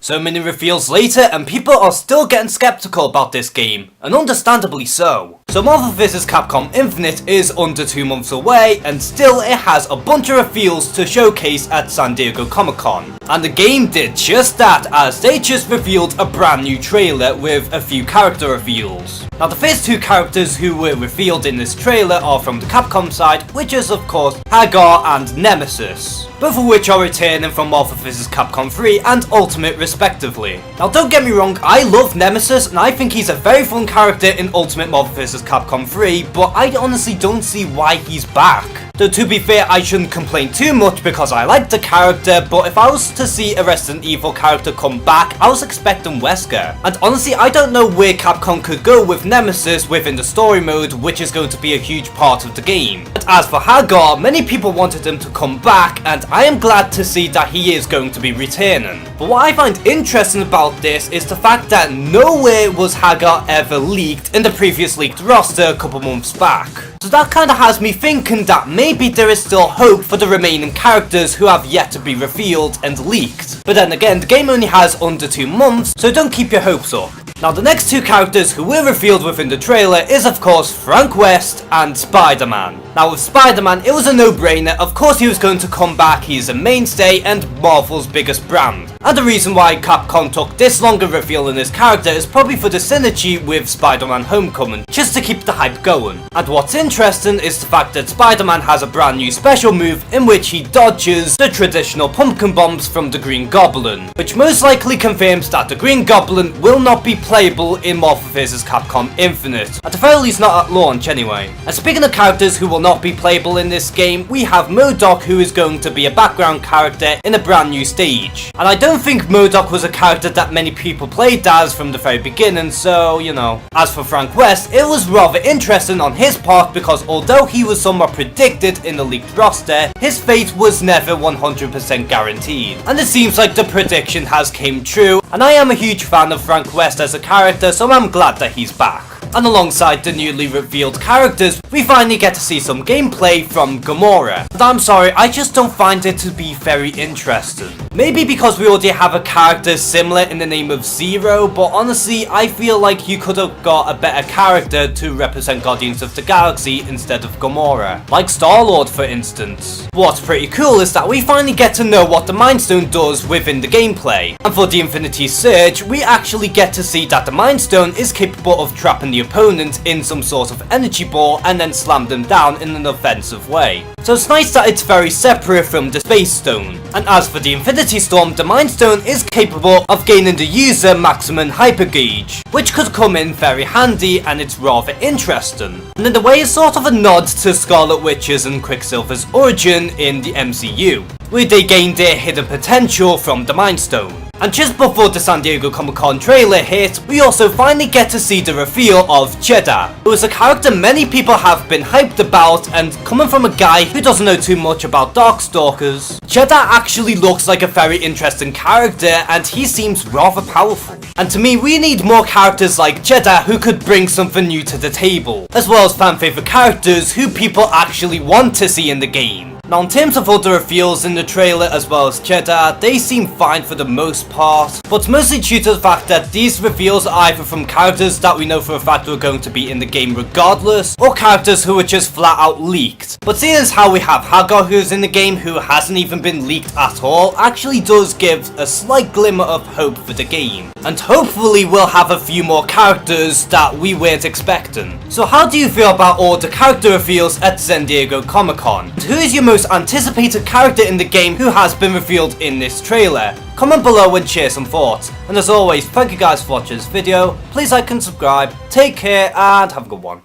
So many reveals later and people are still getting skeptical about this game, and understandably so. So Marvel vs. Capcom Infinite is under 2 months away, and still it has a bunch of reveals to showcase at San Diego Comic-Con. And the game did just that, as they just revealed a brand new trailer with a few character reveals. Now the first 2 characters who were revealed in this trailer are from the Capcom side, which is of course Hagar and Nemesis, both of which are returning from Marvel vs. Capcom 3 and Ultimate respectively. Now don't get me wrong, I love Nemesis and I think he's a very fun character in Ultimate Marvel vs. Capcom 3, but I honestly don't see why he's back. Though to be fair, I shouldn't complain too much because I like the character, but if I was to see a Resident Evil character come back, I was expecting Wesker. And honestly, I don't know where Capcom could go with Nemesis within the story mode, which is going to be a huge part of the game. And as for Hagar, many people wanted him to come back, and I am glad to see that he is going to be returning. But what I find interesting about this is the fact that nowhere was Hagar ever leaked in the previous leaked roster a couple months back. So that kinda has me thinking that maybe there is still hope for the remaining characters who have yet to be revealed and leaked. But then again, the game only has under 2 months, so don't keep your hopes up. Now the next 2 characters who were revealed within the trailer is of course Frank West and Spider-Man. Now with Spider-Man, it was a no-brainer. Of course he was going to come back, he's a mainstay and Marvel's biggest brand. And the reason why Capcom took this long of revealing this character is probably for the synergy with Spider-Man Homecoming, just to keep the hype going. And what's interesting is the fact that Spider-Man has a brand new special move in which he dodges the traditional pumpkin bombs from the Green Goblin, which most likely confirms that the Green Goblin will not be playable in Marvel vs. Capcom Infinite, at the very least not at launch anyway. And speaking of characters who will not be playable in this game, we have MODOK, who is going to be a background character in a brand new stage. And I don't think MODOK was a character that many people played as from the very beginning, so you know. As for Frank West, it was rather interesting on his part because although he was somewhat predicted in the leaked roster, his fate was never 100% guaranteed. And it seems like the prediction has came true, and I am a huge fan of Frank West as a character, so I'm glad that he's back. And alongside the newly revealed characters, we finally get to see some gameplay from Gamora. But I'm sorry, I just don't find it to be very interesting. Maybe because we already have a character similar in the name of Zero, but honestly, I feel like you could have got a better character to represent Guardians of the Galaxy instead of Gamora, like Star-Lord for instance. What's pretty cool is that we finally get to know what the Mind Stone does within the gameplay. And for the Infinity Surge, we actually get to see that the Mind Stone is capable of trapping the opponent in some sort of energy ball and then slam them down in an offensive way. So it's nice that it's very separate from the Space Stone. And as for the Infinity Storm, the Mind Stone is capable of gaining the user maximum hyper gauge, which could come in very handy, and it's rather interesting. And in a way it's sort of a nod to Scarlet Witch's and Quicksilver's origin in the MCU, where they gained their hidden potential from the Mind Stone. And just before the San Diego Comic-Con trailer hit, we also finally get to see the reveal of Jeddah, who is a character many people have been hyped about, and coming from a guy who doesn't know too much about Darkstalkers, Jeddah actually looks like a very interesting character and he seems rather powerful. And to me, we need more characters like Jeddah who could bring something new to the table, as well as fan favorite characters who people actually want to see in the game. Now in terms of other reveals in the trailer as well as Jeddah, they seem fine for the most part, but mostly due to the fact that these reveals are either from characters that we know for a fact are going to be in the game regardless, or characters who are just flat out leaked. But seeing as how we have Hagar who's in the game who hasn't even been leaked at all, actually does give a slight glimmer of hope for the game. And hopefully we'll have a few more characters that we weren't expecting. So how do you feel about all the character reveals at San Diego Comic-Con? Who is your most anticipated character in the game who has been revealed in this trailer? Comment below and share some thoughts. And as always, thank you guys for watching this video. Please like and subscribe. Take care and have a good one.